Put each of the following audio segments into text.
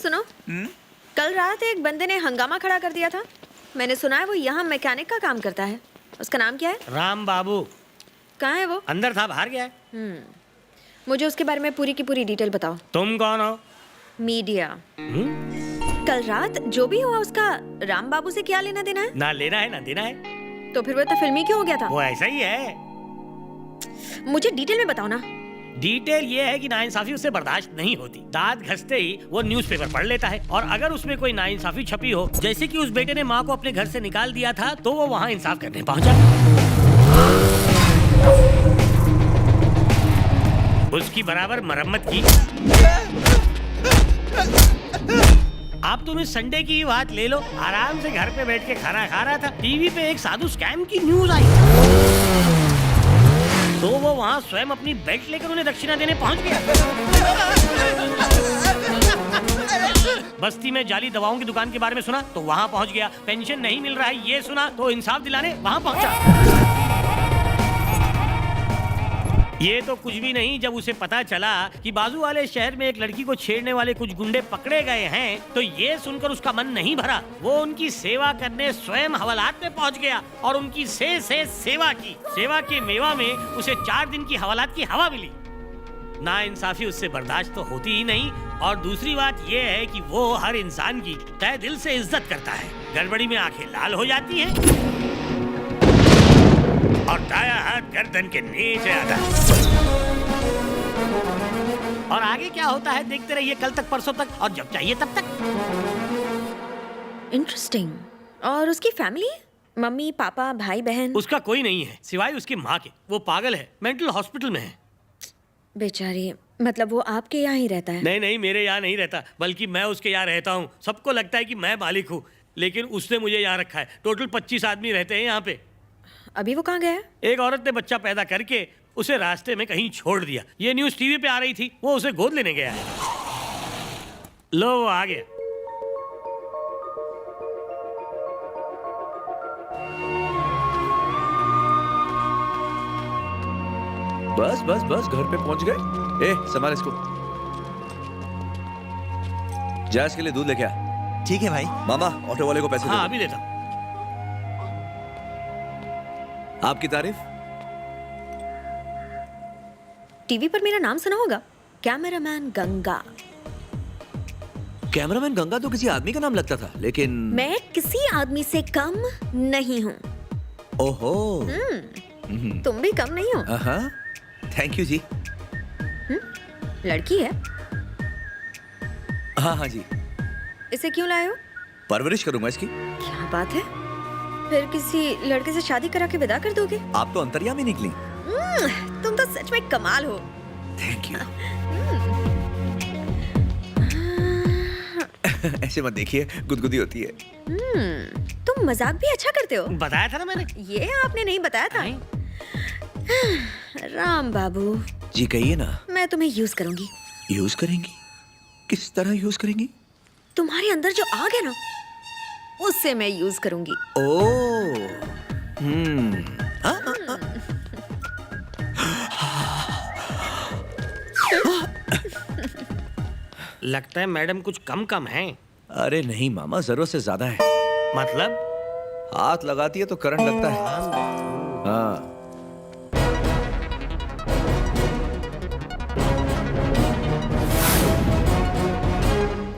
सुनो, कल रात एक बंदे ने हंगामा खड़ा कर दिया था। मैंने सुना है वो यहाँ मैकेनिक का काम करता है। उसका नाम क्या है? राम बाबू। कहाँ है वो? अंदर था, बाहर गया है। मुझे उसके बारे में पूरी की पूरी डिटेल बताओ। तुम कौन हो? मीडिया। कल रात जो भी हुआ उसका राम बाबू से क्या लेना देना है? ना लेना है ना देना है। तो फिर वो इतना फिल्मी क्यों हो गया था? वो ऐसा ही है। मुझे डिटेल में बताओ ना। डिटेल ये है कि नाइंसाफी उससे बर्दाश्त नहीं होती। दांत घसते ही वो न्यूज़पेपर पढ़ लेता है, और अगर उसमें कोई नाइंसाफी छपी हो, जैसे कि उस बेटे ने माँ को अपने घर से निकाल दिया था, तो वो वहाँ इंसाफ करने पहुँचा। उसकी बराबर मरम्मत की। आप तुम इस संडे की बात ले लो, आराम से घर पे बैठ के खाना खा रहा था, टीवी पे एक साधु स्कैम की न्यूज आई, तो वो वहाँ स्वयं अपनी बेल्ट लेकर उन्हें दक्षिणा देने पहुंच गया। बस्ती में जाली दवाओं की दुकान के बारे में सुना तो वहाँ पहुंच गया। पेंशन नहीं मिल रहा है ये सुना तो इंसाफ दिलाने वहाँ पहुंचा। ये तो कुछ भी नहीं, जब उसे पता चला कि बाजू वाले शहर में एक लड़की को छेड़ने वाले कुछ गुंडे पकड़े गए हैं, तो ये सुनकर उसका मन नहीं भरा। वो उनकी सेवा करने स्वयं हवालात में पहुंच गया और उनकी से सेवा की। सेवा के मेवा में उसे 4 दिन की हवालात की हवा मिली। नाइंसाफी उससे बर्दाश्त तो होती ही नहीं, और दूसरी बात ये है कि वो हर इंसान की तहे दिल से इज्जत करता है। गड़बड़ी में आंखें लाल हो जाती हैं और दाया हाथ गर्दन के नीचे आता है। और आगे क्या होता है देखते रहिए, कल तक परसों तक, और जब चाहिए तब तक। इंटरेस्टिंग। और उसकी फैमिली? मम्मी पापा भाई बहन? उसका कोई नहीं है सिवाय उसकी माँ के। वो पागल है, मेंटल हॉस्पिटल में है। बेचारी। मतलब वो आपके यहाँ ही रहता है? नहीं, मेरे यहाँ नहीं रहता, बल्कि मैं उसके यहाँ रहता हूँ। सबको लगता है कि मैं मालिक हूँ, लेकिन उसने मुझे यहाँ रखा है। टोटल 25 आदमी रहते हैं यहाँ पे। अभी वो कहाँ गया है? एक औरत ने बच्चा पैदा करके उसे रास्ते में कहीं छोड़ दिया। ये न्यूज़ टीवी पे आ रही थी, वो उसे गोद लेने गया है। लो वो आ गया। बस घर पे पहुंच गए। ए संभाल इसको। जा इसके लिए दूध लेके आ। ठीक है भाई। मामा ऑटो वाले को पैसे दे हाँ दो। अभी देता हूँ। आपकी तारीफ। टीवी पर मेरा नाम सुना होगा, कैमरामैन गंगा। कैमरामैन गंगा तो किसी आदमी का नाम लगता था, लेकिन मैं किसी आदमी से कम नहीं हूँ। ओहो। तुम भी कम नहीं हो। हाँ, थैंक यू जी। लड़की है? हाँ जी। इसे क्यों लाए हो? परवरिश करूंगा इसकी। क्या बात है, फिर किसी लड़के से शादी करा के विदा कर दोगे? आप तो अंतर्यामी निकली। तुम तो सच में कमाल हो। Thank you. ऐसे मत देखिए, गुदगुदी होती है। तुम मजाक भी अच्छा करते हो। बताया था ना मैंने। ये आपने नहीं बताया था। राम बाबू जी कहिए ना। मैं तुम्हें यूज करूंगी। यूज करेंगी? किस तरह यूज करेंगी? तुम्हारे अंदर जो आग है ना, उससे मैं यूज करूंगी। लगता है मैडम कुछ कम है। अरे नहीं मामा, जरूरत से ज्यादा है। मतलब? हाथ लगाती है तो करंट लगता है। हाँ।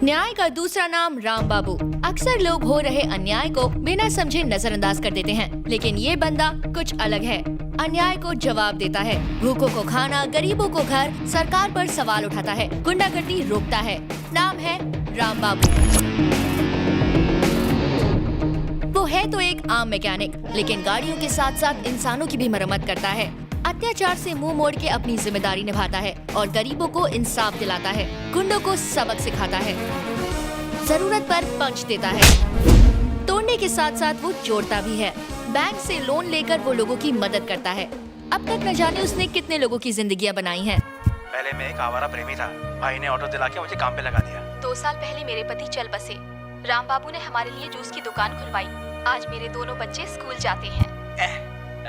न्याय का दूसरा नाम राम बाबू। अक्सर लोग हो रहे अन्याय को बिना समझे नजरअंदाज कर देते हैं, लेकिन ये बंदा कुछ अलग है। अन्याय को जवाब देता है, भूखों को खाना, गरीबों को घर, सरकार पर सवाल उठाता है, गुंडागर्दी रोकता है। नाम है राम बाबू। वो है तो एक आम मैकेनिक, लेकिन गाड़ियों के साथ साथ इंसानों की भी मरम्मत करता है। अत्याचार से मुंह मोड़ के अपनी जिम्मेदारी निभाता है और गरीबों को इंसाफ दिलाता है, गुंडों को सबक सिखाता है, जरूरत पर पंच देता है। तोड़ने के साथ साथ वो जोड़ता भी है। बैंक से लोन लेकर वो लोगों की मदद करता है। अब तक न जाने उसने कितने लोगों की जिंदगियां बनाई हैं। पहले मैं एक आवारा प्रेमी था, भाई ने ऑटो दिला के मुझे काम पे लगा दिया। 2 साल पहले मेरे पति चल बसे। राम बाबू ने हमारे लिए जूस की दुकान खुलवाई। आज मेरे दोनों बच्चे स्कूल जाते हैं।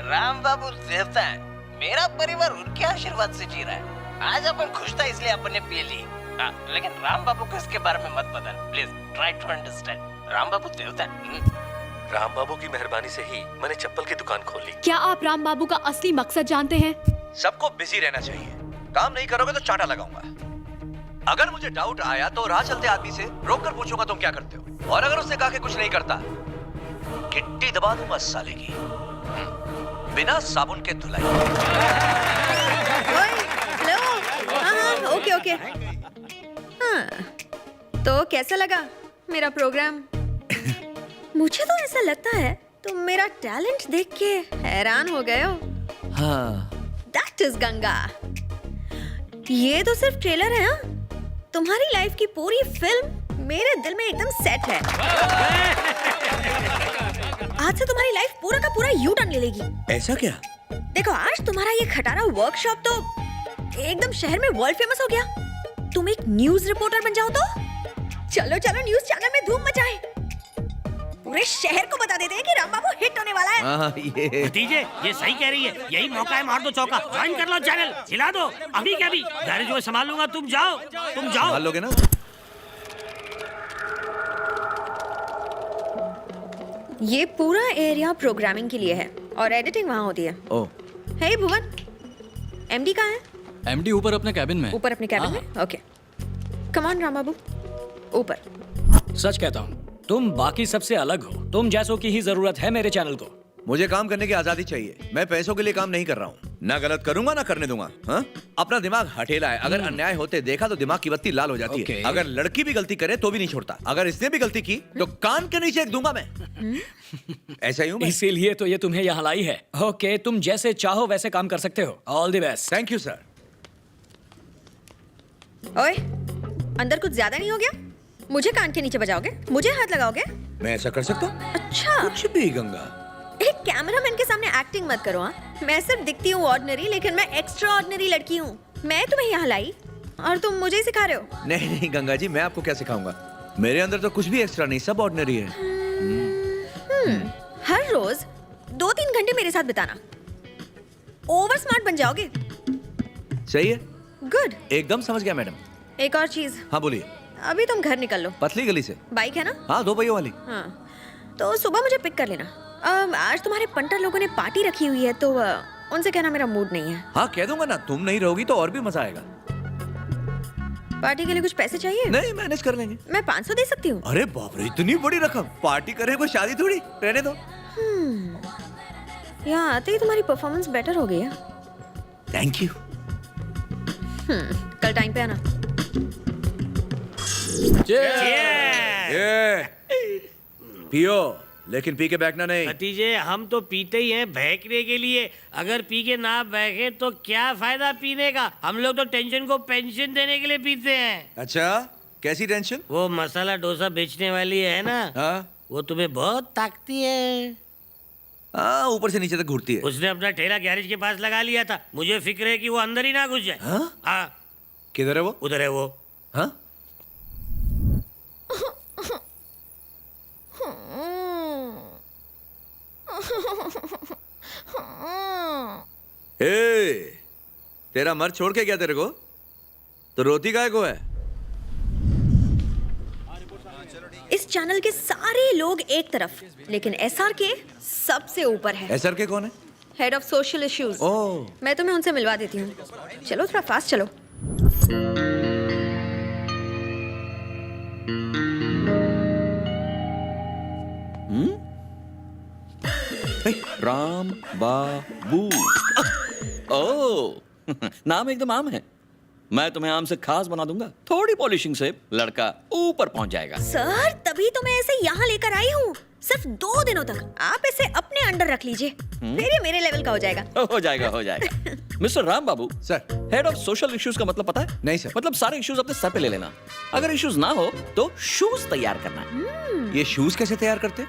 राम बाबू रहता है, मेरा परिवार उनके आशीर्वाद से जी रहा है। आज अपन खुश था इसलिए अपन ने पी ली। लेकिन राम बाबू को इसके बारे में मत बता please, try to understand. Ram Babu देवता। राम बाबू की मेहरबानी से ही मैंने चप्पल की दुकान खोली। क्या आप राम बाबू का असली मकसद जानते हैं? सबको बिजी रहना चाहिए, काम नहीं करोगे तो चांटा लगाऊंगा। अगर मुझे डाउट आया तो राह चलते आदमी से रोक कर पूछूंगा तुम क्या करते हो, और अगर उसने कहा कि कुछ नहीं करता, गिट्टी दबा दूंगा साले की, बिना साबुन के धुलाई। ओए, हेलो। हाँ, ओके ओके। हाँ, तो कैसा लगा मेरा प्रोग्राम? मुझे तो ऐसा लगता है तुम मेरा टैलेंट देख के हैरान हो गए हो। हाँ। That is Ganga. ये तो सिर्फ ट्रेलर है। हाँ, तुम्हारी लाइफ की पूरी फिल्म मेरे दिल में एकदम सेट है। आज से तुम्हारी लाइफ पूरा का पूरा यू टर्न ले लेगी। ऐसा क्या? देखो, आज तुम्हारा ये खटारा वर्कशॉप तो एकदम शहर में वर्ल्ड फेमस हो गया। तुम एक न्यूज रिपोर्टर बन जाओ तो चलो चलो न्यूज चैनल में धूम मचाए, पूरे शहर को बता देते हैं कि राम बाबू हिट होने वाला है। हाँ, ये भतीजे ये सही कह रही है, यही मौका है, मार दो चौका, ज्वाइन कर लो चैनल, हिला दो अभी क्या भी। गाड़ी जो संभाल लूंगा, तुम जाओ मान लोगे ना? ये पूरा एरिया प्रोग्रामिंग के लिए है और एडिटिंग वहाँ होती है। ओह, हे भुवन, एमडी कहाँ है? एमडी ऊपर अपने कैबिन में। ऊपर अपने कैबिन में? ओके, कम ऑन राम बाबू, ऊपर। सच कहता हूँ, तुम बाकी सबसे अलग हो। तुम जैसों की ही जरूरत है मेरे चैनल को। मुझे काम करने की आजादी चाहिए। मैं पैसों के लिए काम नहीं कर रहा हूँ, ना गलत करूंगा ना करने दूंगा। हाँ? अपना दिमाग हठेला है, अगर अन्याय होते देखा तो दिमाग की बत्ती लाल हो जाती है। अगर लड़की भी गलती करे तो भी नहीं छोड़ता, अगर इसने भी गलती की तो कान के नीचे एक दूंगा मैं। ऐसा ही हूँ मैं। इसीलिए तो ये तुम्हें यहाँ लाई है। ओके, तुम जैसे चाहो वैसे काम कर सकते हो। All the best. Thank you sir. ओए, अंदर कुछ ज्यादा नहीं हो गया? मुझे कान के नीचे बजाओगे? मुझे हाथ लगाओगे? मैं ऐसा कर सकता हूँ? अच्छा, कुछ भी गंगा। एक कैमरामैन के सामने एक्टिंग मत करो। हाँ, मैं सिर्फ दिखती हूँ ऑर्डिनरी, लेकिन मैं एक्स्ट्रा ऑर्डिनरी लड़की हूँ। मैं तुम्हें यहाँ लाई और तुम मुझे ही सिखा रहे हो? नहीं नहीं गंगा जी, मैं आपको क्या सिखाऊंगा? मेरे अंदर तो कुछ भी एक्स्ट्रा नहीं, सब ऑर्डिनरी है। हर रोज 2-3 घंटे मेरे साथ बिताना, ओवर स्मार्ट बन जाओगे। सही है, गुड। एकदम समझ गया मैडम। एक और चीज, हाँ बोलिए। अभी तुम घर निकल लो। पतली गली से? बाइक है ना? हाँ, 2 पहियों वाली। हाँ, तो सुबह मुझे पिक कर लेना। आज तुम्हारे पंटर लोगों ने पार्टी रखी हुई है, तो उनसे कहना मेरा मूड नहीं है। हाँ कह दूंगा ना, तुम नहीं रहोगी तो और भी मजा आएगा। पार्टी के लिए कुछ पैसे चाहिए? नहीं, मैनेज कर लेंगे। मैं 500 दे सकती हूँ। अरे बाप रे, इतनी बड़ी रकम! पार्टी करे कोई शादी थोड़ी, रहने दो। यहाँ आते ही तुम्हारी परफॉर्मेंस बेटर हो गई है। Thank you. कल टाइम पे आना। पियो, लेकिन पी के बैठना नहीं। भतीजे हम तो पीते ही हैं बहकने के लिए, अगर पी के ना बहके तो क्या फायदा पीने का। हम लोग तो टेंशन को पेंशन देने के लिए पीते हैं। अच्छा, कैसी टेंशन? वो मसाला डोसा बेचने वाली है ना, हाँ वो तुम्हें बहुत ताकती है। हाँ, ऊपर से नीचे तक घूरती है। उसने अपना ठेला गैरेज के पास लगा लिया था, मुझे फिक्र है कि वो अंदर ही ना घुस जाए। हाँ? हाँ, किधर है वो? उधर है वो। हाँ? ए, तेरा मर्द छोड़ के गया तेरे को, तो रोती काहे को है? इस चैनल के सारे लोग एक तरफ, लेकिन एसआर के सबसे ऊपर है। एसआर के कौन है? Head of social issues. Oh, मैं तुम्हें उनसे मिलवा देती हूँ। चलो थोड़ा फास्ट चलो। राम बाबू। ओह, नाम एकदम आम है। मैं तुम्हें आम से खास बना दूंगा। थोड़ी पॉलिशिंग से लड़का ऊपर पहुंच जाएगा। सर, तभी तो मैं ऐसे यहाँ लेकर आई हूँ, सिर्फ 2 दिनों तक। आप इसे अपने अंडर रख लीजिए, फिर ये मेरे लेवल का हो जाएगा। हो जाएगा, हो जाएगा। Mister Ram Babu sir. Head of social issues का मतलब पता है? नहीं सर। मतलब सारे इश्यूज अपने सर पे ले लेना। अगर इश्यूज ना हो तो शूज तैयार करना। ये शूज कैसे तैयार करते?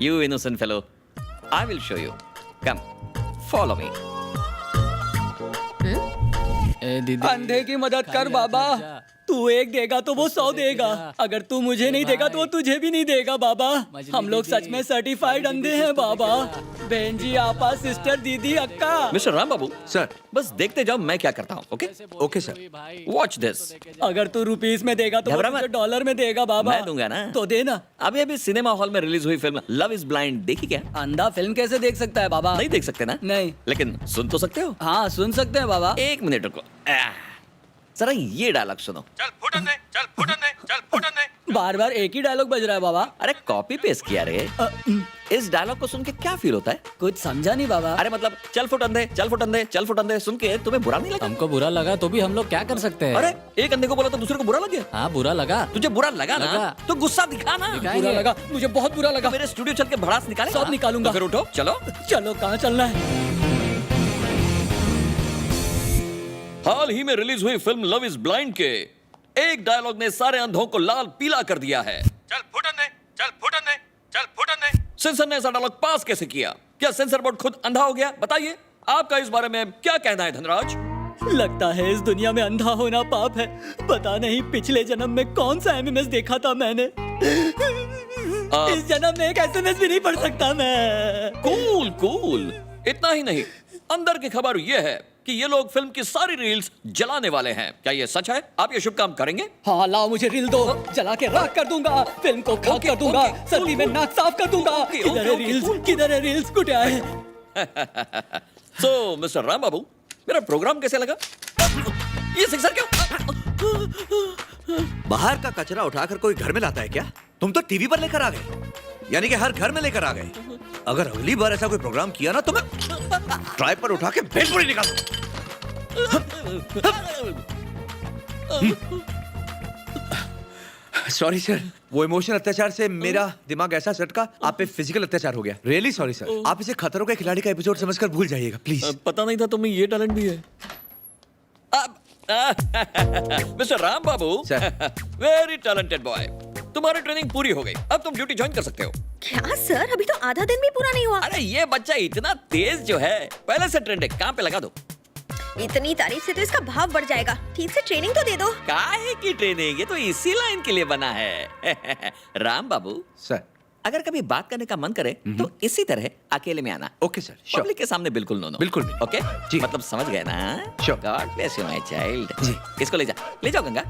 You innocent fellow, I will show you. Come, follow me. अंधे की मदद कर बाबा। तू 1 देगा तो वो 100 देगा। अगर तू मुझे नहीं देगा तो वो तुझे भी नहीं देगा बाबा। हम लोग सच में सर्टिफाइड अंधे हैं बाबा। बहन जी, आपा, सिस्टर, दीदी, अक्का। मिस्टर राम बाबू, सर। बस देखते जाओ मैं क्या करता हूँ। Okay okay sir. Watch this. अगर तू रुपीस में देगा तो वो घबरा तुझे मत। डॉलर में देगा बाबा। मैं दूंगा ना। तो देना। अभी अभी सिनेमा हॉल में रिलीज हुई फिल्म लव इज ब्लाइंड देखी क्या? अंधा फिल्म कैसे देख सकता है बाबा? नहीं देख सकते ना? नहीं। लेकिन सुन तो सकते हो? हाँ, सुन सकते हैं बाबा। 1 मिनट रुको। जरा ये डायलॉग सुनो। चल फुटन दे, चल फुटन दे, चल फुटन दे। बार बार एक ही डायलॉग बज रहा है बाबा। अरे कॉपी पेस्ट किया रे। इस डायलॉग को सुन के क्या फील होता है? कुछ समझा नहीं बाबा। अरे मतलब चल फुट अंधे, चल फुट अंधे, चल फुट अंधे सुन के तुम्हें बुरा नहीं लगा? हमको बुरा लगा तो भी हम लोग क्या कर सकते हैं? अरे एक अंधे को बोला तो दूसरे को बुरा लग गया। हाँ, बुरा लगा। तुझे बुरा लगा ना? लगा। तो गुस्सा दिखा ना। बुरा लगा, मुझे बहुत बुरा लगा। मेरे स्टूडियो चल के भड़ास निकाले। सब निकालूंगा। तो फिर उठो, चलो। चलो, कहाँ चलना है? हाल ही में रिलीज हुई फिल्म लव इज ब्लाइंड के एक डायलॉग ने सारे अंधों को लाल पीला कर दिया है। चल फुटन दे, चल फुटन दे, चल फुटन दे। सेंसर ने ऐसा डायलॉग पास कैसे किया? क्या सेंसर बोर्ड खुद अंधा हो गया? बताइए, आपका इस बारे में क्या कहना है धनराज? लगता है इस दुनिया में अंधा होना पाप है। पता नहीं पिछले जन्म में कौन सा एमएमएस देखा था मैंने। इस जन्म में एक एसएमएस भी नहीं पढ़ सकता मैं। Cool cool. इतना ही नहीं, अंदर की खबर यह है कि ये लोग फिल्म की सारी रील्स जलाने वाले हैं। क्या ये सच है? आप ये शुभ काम करेंगे? हाँ, लाओ मुझे रील दो। जला के राख कर दूंगा, फिल्म को खाक कर दूंगा, सर्दी में नाक साफ कर दूंगा। किधर है रील्स? किधर है रील्स? कुटिया है। सो मिस्टर राम बाबू, मेरा प्रोग्राम कैसे लगा? ये सिक्सर क्यों? बाहर का कचरा उठाकर कोई घर में लाता है क्या? तुम तो टीवी पर लेकर आ गए, यानी कि हर घर में लेकर आ गए। अगर अगली बार ऐसा कोई प्रोग्राम किया ना तो मैं ट्राई पर उठा के भेलपुरी निकाल। सॉरी सर, वो इमोशनल अत्याचार से मेरा दिमाग ऐसा सटका, आप पे फिजिकल अत्याचार हो गया। Really sorry sir. आप इसे खतरों के खिलाड़ी का एपिसोड समझकर भूल जाइएगा प्लीज। पता नहीं था तुम्हें ये टैलेंट भी है। मिस्टर राम बाबू, वेरी टैलेंटेड बॉय। तुम्हारी ट्रेनिंग पूरी हो गई, अब तुम ड्यूटी ज्वाइन कर सकते हो। क्या सर, अभी तो आधा दिन भी पूरा नहीं हुआ। अरे ये बच्चा इतना तेज जो है, पहले से ट्रेंड है, काम पे लगा दो। इतनी तारीफ से तो इसका भाव बढ़ जाएगा। ठीक से ट्रेनिंग तो दे दो। काहे की ट्रेनिंग? ये तो इसी लाइन के लिए बना है। राम बाबू सर, अगर कभी बात करने का मन करे तो इसी तरह अकेले में आना। Okay sir, sure. पब्लिक के सामने बिल्कुल नो। बिल्कुल भी। ओके जी। मतलब समझ गए ना? Sure. God bless you my child. जी। इसको ले जाओ गंगा।